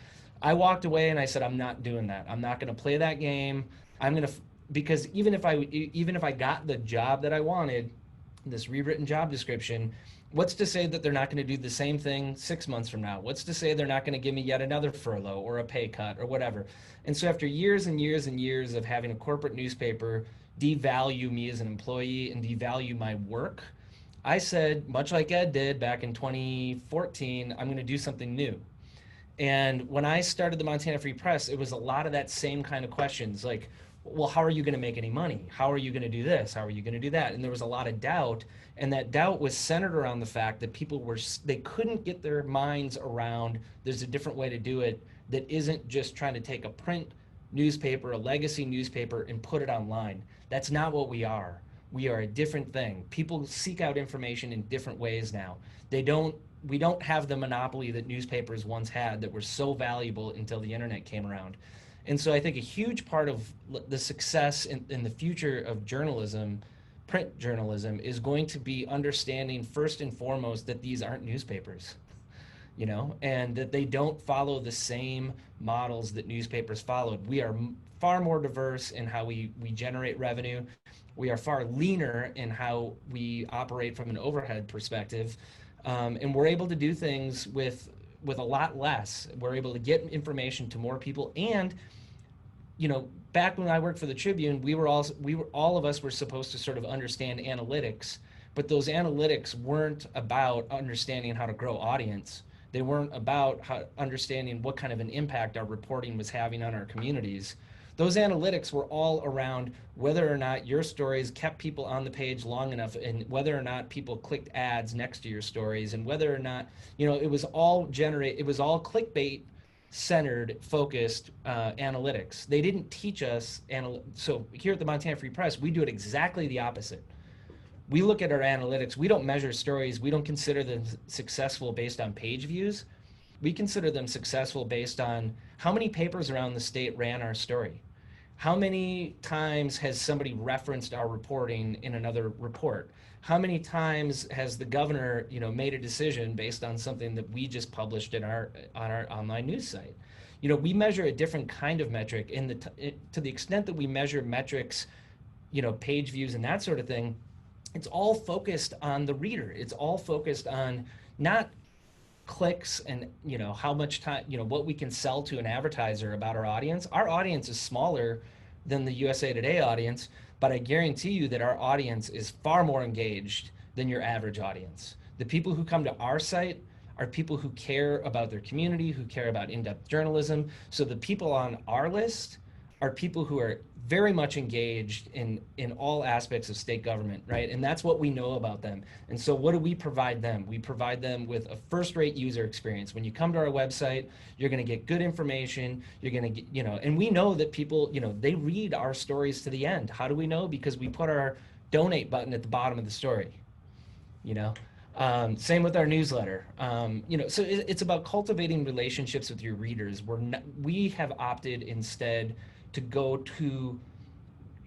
I walked away and I said, I'm not doing that. I'm not going to play that game. I'm going to, because even if I got the job that I wanted, this rewritten job description, what's to say that they're not going to do the same thing 6 months from now? What's to say they're not going to give me yet another furlough or a pay cut or whatever? And so after years and years and years of having a corporate newspaper devalue me as an employee and devalue my work, I said, much like Ed did back in 2014, I'm going to do something new. And when I started the Montana Free Press, it was a lot of that same kind of questions like, well, how are you going to make any money? How are you going to do this? How are you going to do that? And there was a lot of doubt. And that doubt was centered around the fact that they couldn't get their minds around there's a different way to do it that isn't just trying to take a print newspaper, a legacy newspaper, and put it online. That's not what we are. We are a different thing. People seek out information in different ways now. We don't have the monopoly that newspapers once had that were so valuable until the internet came around. And so I think a huge part of the success in the future of journalism, print journalism, is going to be understanding first and foremost that these aren't newspapers, you know, and that they don't follow the same models that newspapers followed. We are far more diverse in how we generate revenue. We are far leaner in how we operate from an overhead perspective. And we're able to do things with a lot less. We're able to get information to more people. And, you know, back when I worked for the Tribune, all of us were supposed to sort of understand analytics, but those analytics weren't about understanding how to grow audience. They weren't about understanding what kind of an impact our reporting was having on our communities. Those analytics were all around whether or not your stories kept people on the page long enough, and whether or not people clicked ads next to your stories, and whether or not, you know, it was all clickbait centered, focused analytics. They didn't teach us so here at the Montana Free Press, we do it exactly the opposite. We look at our analytics. We don't measure stories. We don't consider them successful based on page views. We consider them successful based on how many papers around the state ran our story. How many times has somebody referenced our reporting in another report? How many times has the governor, you know, made a decision based on something that we just published on our online news site? You know, we measure a different kind of metric to the extent that we measure metrics, you know, page views and that sort of thing. It's all focused on the reader. It's all focused on not clicks and, you know, how much time, you know, what we can sell to an advertiser about our audience. Our audience is smaller than the USA Today audience, but I guarantee you that our audience is far more engaged than your average audience. The people who come to our site are people who care about their community, who care about in-depth journalism. So the people on our list are people who are very much engaged in all aspects of state government, right? And that's what we know about them. And so what do we provide them? We provide them with a first-rate user experience. When you come to our website, you're going to get good information. You're going to get, you know, and we know that people, you know, they read our stories to the end. How do we know? Because we put our donate button at the bottom of the story, you know? Same with our newsletter. You know, so it's about cultivating relationships with your readers. We have opted instead to go to,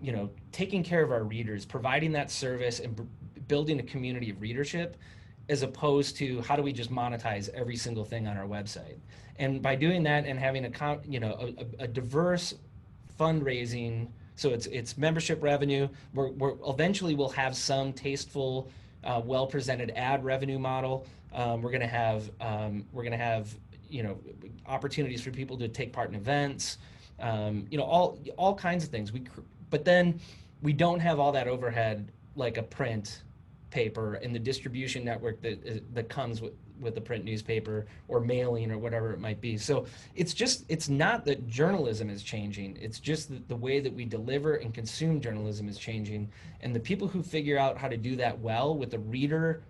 you know, taking care of our readers, providing that service and building a community of readership, as opposed to how do we just monetize every single thing on our website. And by doing that and having a diverse fundraising, so it's membership revenue. We're eventually we'll have some tasteful, well-presented ad revenue model. We're gonna have you know, opportunities for people to take part in events. You know, all kinds of things. But then we don't have all that overhead like a print paper and the distribution network that comes with the print newspaper or mailing or whatever it might be. So it's not that journalism is changing. It's just that the way that we deliver and consume journalism is changing. And the people who figure out how to do that well with the reader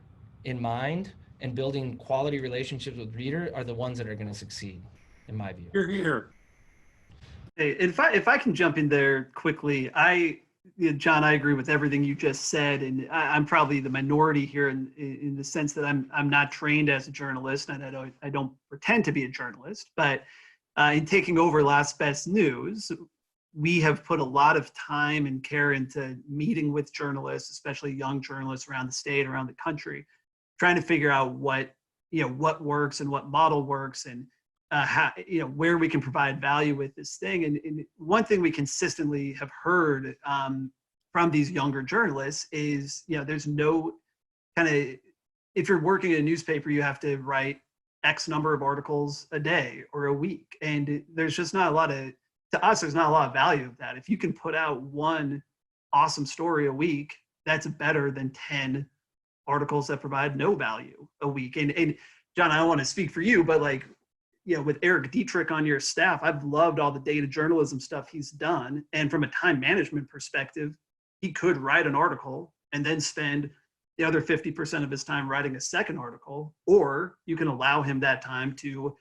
in mind and building quality relationships with reader are the ones that are going to succeed, in my view. Hear, hear. Hey, if I can jump in there quickly, John, I agree with everything you just said, and I'm probably the minority here in the sense that I'm not trained as a journalist, and I don't pretend to be a journalist. But in taking over Last Best News, we have put a lot of time and care into meeting with journalists, especially young journalists around the state, around the country, trying to figure out what works and what model works, and how, where we can provide value with this thing. And one thing we consistently have heard from these younger journalists is, there's no kind of, if you're working in a newspaper, you have to write X number of articles a day or a week. And there's just not a lot of, to us, there's not a lot of value of that. If you can put out one awesome story a week, that's better than 10 articles that provide no value a week. And John, I don't want to speak for you, but with Eric Dietrich on your staff, I've loved all the data journalism stuff he's done. And from a time management perspective, he could write an article and then spend the other 50% of his time writing a second article, or you can allow him that time to,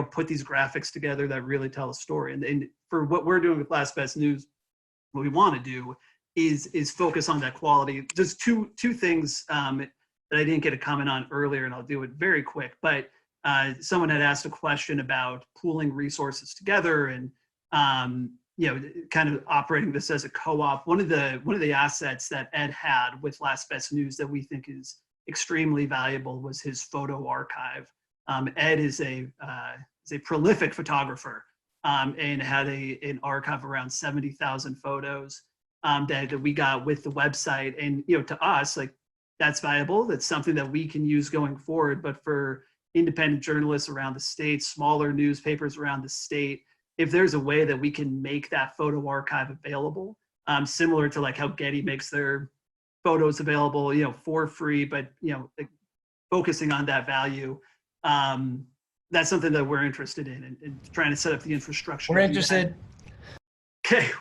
put these graphics together that really tell a story. And for what we're doing with Last Best News, what we want to do is focus on that quality. Just two things that I didn't get a comment on earlier, and I'll do it very quick, but someone had asked a question about pooling resources together and kind of operating this as a co-op. One of the assets that Ed had with Last Best News that we think is extremely valuable was his photo archive. Ed is a prolific photographer and had an archive of around 70,000 photos that we got with the website. And to us, that's valuable. That's something that we can use going forward. But for independent journalists around the state, smaller newspapers around the state, if there's a way that we can make that photo archive available, similar to how Getty makes their photos available, for free, but focusing on that value, that's something that we're interested in and trying to set up the infrastructure. We're interested. Okay,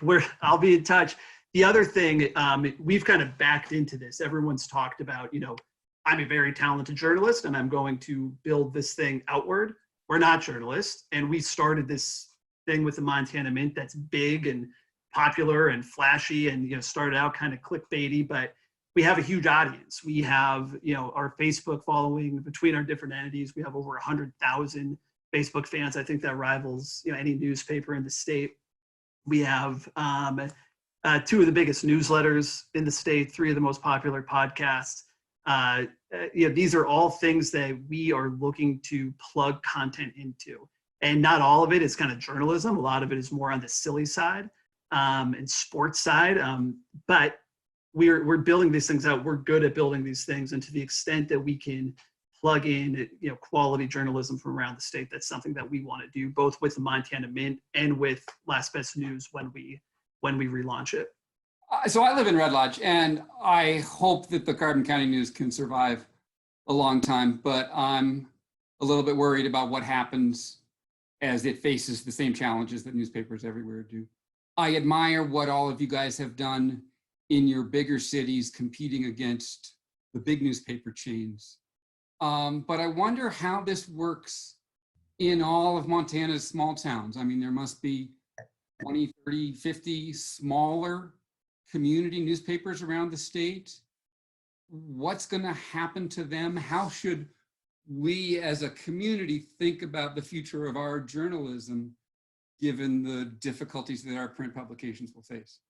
I'll be in touch. The other thing, we've kind of backed into this. Everyone's talked about, I'm a very talented journalist and I'm going to build this thing outward. We're not journalists. And we started this thing with the Montana Mint that's big and popular and flashy and, started out kind of clickbaity, but we have a huge audience. We have, our Facebook following between our different entities. We have over 100,000 Facebook fans. I think that rivals, any newspaper in the state. We have two of the biggest newsletters in the state, three of the most popular podcasts. These are all things that we are looking to plug content into, and not all of it is kind of journalism. A lot of it is more on the silly side and sports side. But we're building these things out. We're good at building these things, and to the extent that we can plug in, quality journalism from around the state, that's something that we want to do, both with the Montana Mint and with Last Best News when we relaunch it. So I live in Red Lodge, and I hope that the Carbon County News can survive a long time, but I'm a little bit worried about what happens as it faces the same challenges that newspapers everywhere do. I admire what all of you guys have done in your bigger cities competing against the big newspaper chains. But I wonder how this works in all of Montana's small towns. I mean, there must be 20, 30, 50 smaller community newspapers around the state. What's going to happen to them? How should we as a community think about the future of our journalism given the difficulties that our print publications will face?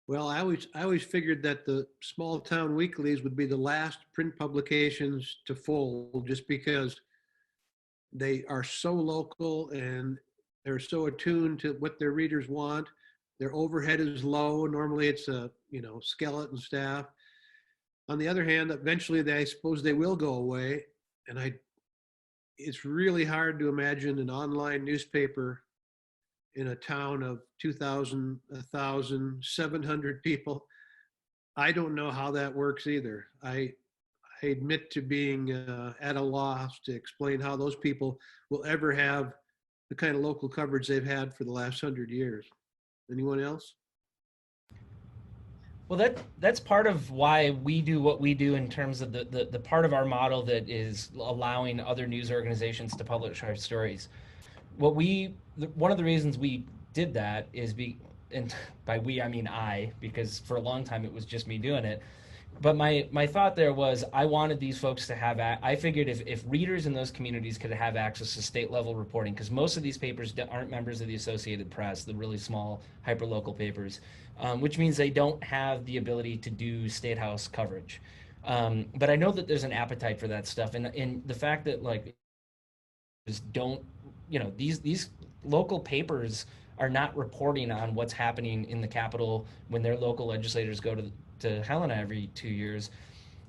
Well, I always figured that the small town weeklies would be the last print publications to fold, just because they are so local and they're so attuned to what their readers want. Their overhead is low. Normally it's a, skeleton staff. On the other hand, eventually I suppose they will go away. And it's really hard to imagine an online newspaper in a town of 2,000, 1,000, 700 people. I don't know how that works either. I admit to being at a loss to explain how those people will ever have the kind of local coverage they've had for the last 100 years. Anyone else? Well, that's part of why we do what we do in terms of the part of our model that is allowing other news organizations to publish our stories. One of the reasons we did that is and by we I mean I, because for a long time it was just me doing it. But my thought there was I wanted these folks to have, I figured if readers in those communities could have access to state level reporting, because most of these papers aren't members of the Associated Press, the really small hyperlocal papers, which means they don't have the ability to do state house coverage. But I know that there's an appetite for that stuff. And the fact that these local papers are not reporting on what's happening in the Capitol when their local legislators go to Helena every 2 years.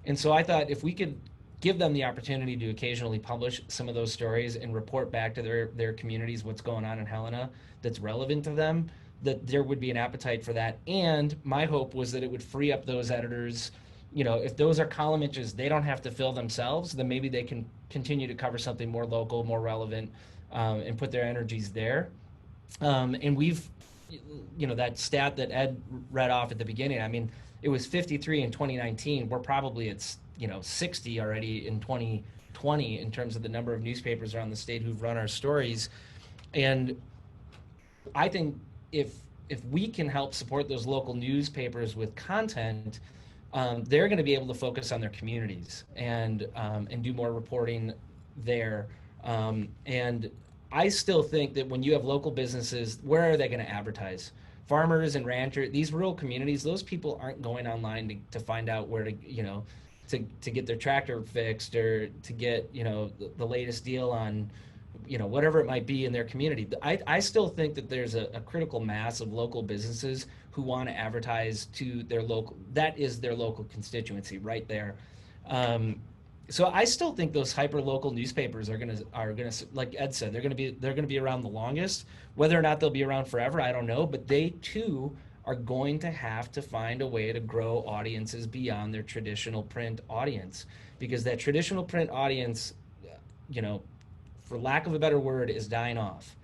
And so I thought if we could give them the opportunity to occasionally publish some of those stories and report back to their communities what's going on in Helena that's relevant to them, that there would be an appetite for that. And my hope was that it would free up those editors. If those are column inches they don't have to fill themselves, then maybe they can continue to cover something more local, more relevant, and put their energies there. And we've, that stat that Ed read off at the beginning, I mean, it was 53 in 2019. We're probably at, 60 already in 2020 in terms of the number of newspapers around the state who've run our stories. And I think if we can help support those local newspapers with content, they're going to be able to focus on their communities and do more reporting there. And I still think that when you have local businesses, where are they going to advertise? Farmers and ranchers, these rural communities, those people aren't going online to find out where to get their tractor fixed or to get, the latest deal on, whatever it might be in their community. I still think that there's a critical mass of local businesses who want to advertise to their local, that is their local constituency right there. So I still think those hyper local newspapers are gonna like Ed said, they're gonna be around the longest. Whether or not they'll be around forever, I don't know. But they too are going to have to find a way to grow audiences beyond their traditional print audience, because that traditional print audience, for lack of a better word, is dying off.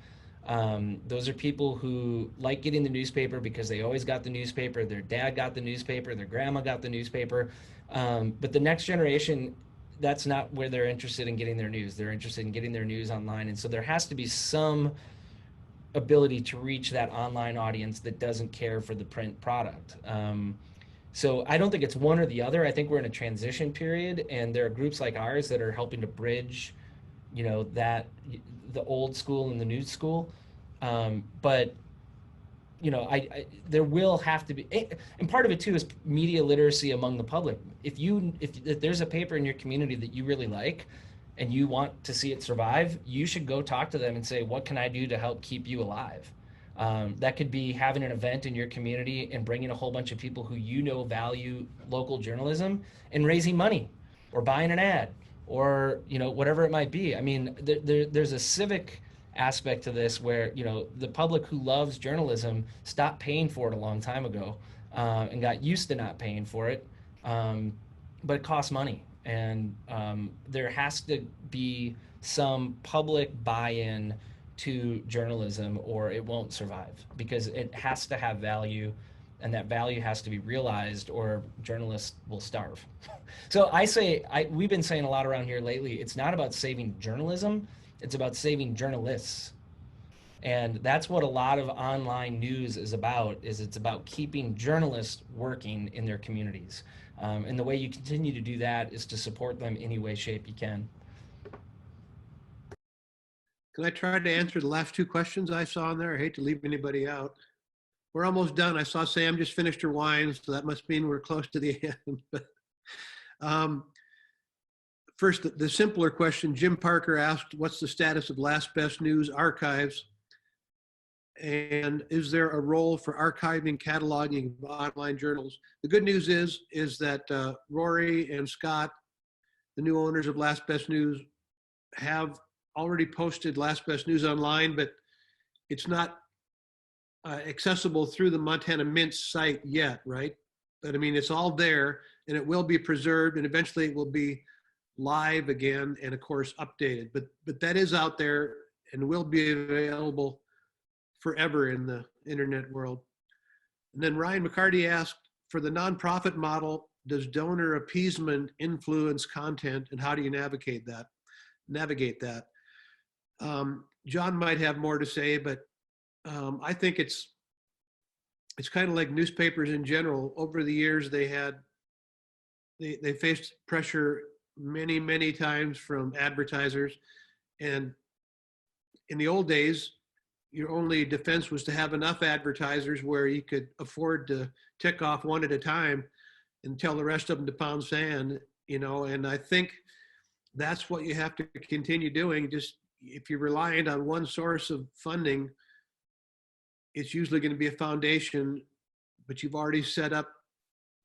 Those are people who like getting the newspaper because they always got the newspaper. Their dad got the newspaper. Their grandma got the newspaper. But the next generation, that's not where they're interested in getting their news. They're interested in getting their news online. And so there has to be some ability to reach that online audience that doesn't care for the print product. So I don't think it's one or the other. I think we're in a transition period, and there are groups like ours that are helping to bridge, that the old school and the new school. But there will have to be, and part of it too is media literacy among the public. If there's a paper in your community that you really like and you want to see it survive, you should go talk to them and say, what can I do to help keep you alive? That could be having an event in your community and bringing a whole bunch of people who value local journalism and raising money or buying an ad or whatever it might be. I mean, there's a civic aspect to this where the public who loves journalism stopped paying for it a long time ago, and got used to not paying for it, but it costs money, and there has to be some public buy-in to journalism or it won't survive, because it has to have value, and that value has to be realized or journalists will starve. So we've been saying a lot around here lately, it's not about saving journalism, it's about saving journalists. And that's what a lot of online news is about, is it's about keeping journalists working in their communities. And the way you continue to do that is to support them any way, shape you can. Can I try to answer the last two questions I saw in there? I hate to leave anybody out. We're almost done. I saw Sam just finished her wine, so that must mean we're close to the end. But first, the simpler question, Jim Parker asked, what's the status of Last Best News archives? And is there a role for archiving, cataloging of online journals? The good news is that Rory and Scott, the new owners of Last Best News, have already posted Last Best News online, but it's not accessible through the Montana Mint's site yet, right? But I mean, it's all there, and it will be preserved, and eventually it will be live again, and of course updated. But that is out there and will be available forever in the internet world. And then Ryan McCarty asked, for the nonprofit model, does donor appeasement influence content, and how do you navigate that? John might have more to say, but I think it's kind of like newspapers in general. Over the years, they faced pressure many times from advertisers, and in the old days, your only defense was to have enough advertisers where you could afford to tick off one at a time and tell the rest of them to pound sand, and I think that's what you have to continue doing. Just if you're reliant on one source of funding, it's usually going to be a foundation, but you've already set up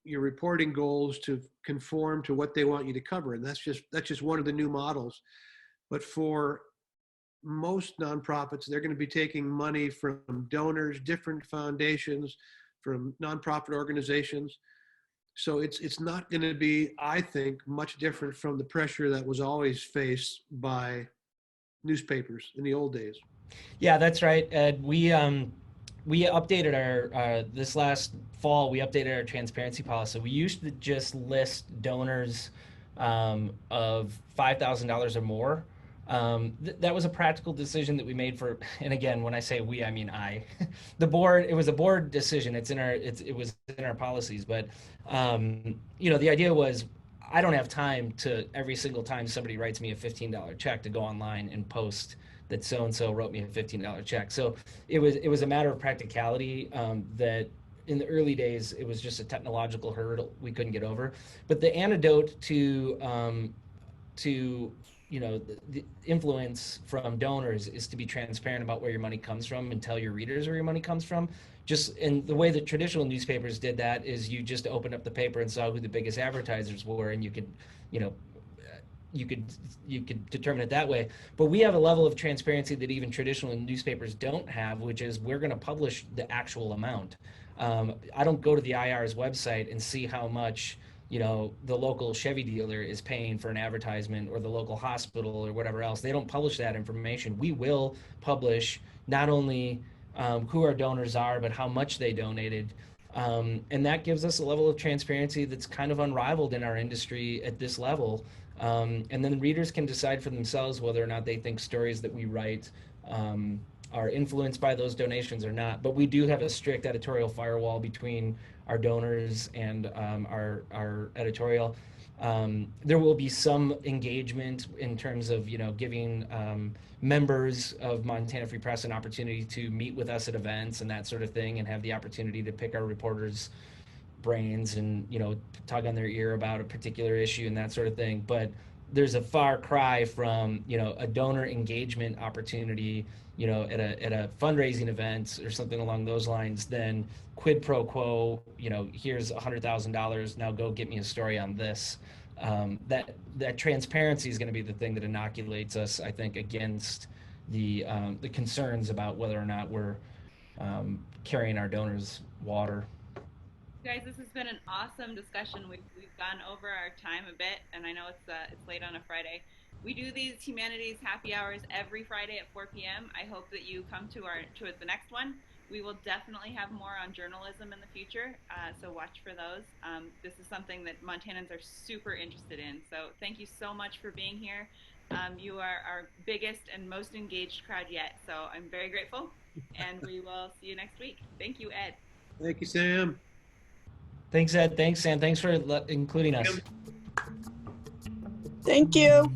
your reporting goals to conform to what they want you to cover. And that's just one of the new models. But for most nonprofits, they're going to be taking money from donors, different foundations, from nonprofit organizations. So it's not going to be, I think, much different from the pressure that was always faced by newspapers in the old days. Yeah, that's right, Ed. We updated our this last fall. We updated our transparency policy. We used to just list donors of $5,000 or more. That was a practical decision that we made for, and again, when I say we, I mean I. The board, it was a board decision. It was in our policies, but the idea was, I don't have time to, every single time somebody writes me a $15 check, to go online and post that so-and-so wrote me a $15 check. So it was a matter of practicality, that in the early days, it was just a technological hurdle we couldn't get over. But the antidote to the influence from donors is to be transparent about where your money comes from and tell your readers where your money comes from. And the way that traditional newspapers did that is you just opened up the paper and saw who the biggest advertisers were, and you could determine it that way. But we have a level of transparency that even traditional newspapers don't have, which is we're going to publish the actual amount. I don't go to the IR's website and see how much the local Chevy dealer is paying for an advertisement, or the local hospital, or whatever else. They don't publish that information. We will publish not only who our donors are, but how much they donated. And that gives us a level of transparency that's kind of unrivaled in our industry at this level. And then readers can decide for themselves whether or not they think stories that we write are influenced by those donations or not. But we do have a strict editorial firewall between our donors and our editorial. There will be some engagement in terms of giving members of Montana Free Press an opportunity to meet with us at events and that sort of thing, and have the opportunity to pick our reporters' brains and tug on their ear about a particular issue and that sort of thing. But there's a far cry from a donor engagement opportunity at a fundraising event or something along those lines than quid pro quo, here's $100,000, now go get me a story on this. That transparency is going to be the thing that inoculates us, I think, against the concerns about whether or not we're carrying our donors water. Guys, this has been an awesome discussion. We've gone over our time a bit, and I know it's late on a Friday. We do these humanities happy hours every Friday at 4 p.m. I hope that you come to the next one. We will definitely have more on journalism in the future, so watch for those. This is something that Montanans are super interested in. So thank you so much for being here. You are our biggest and most engaged crowd yet, so I'm very grateful. And we will see you next week. Thank you, Ed. Thank you, Sam. Thanks, Ed. Thanks, Sam. Thanks for including us. Sam. Thank you.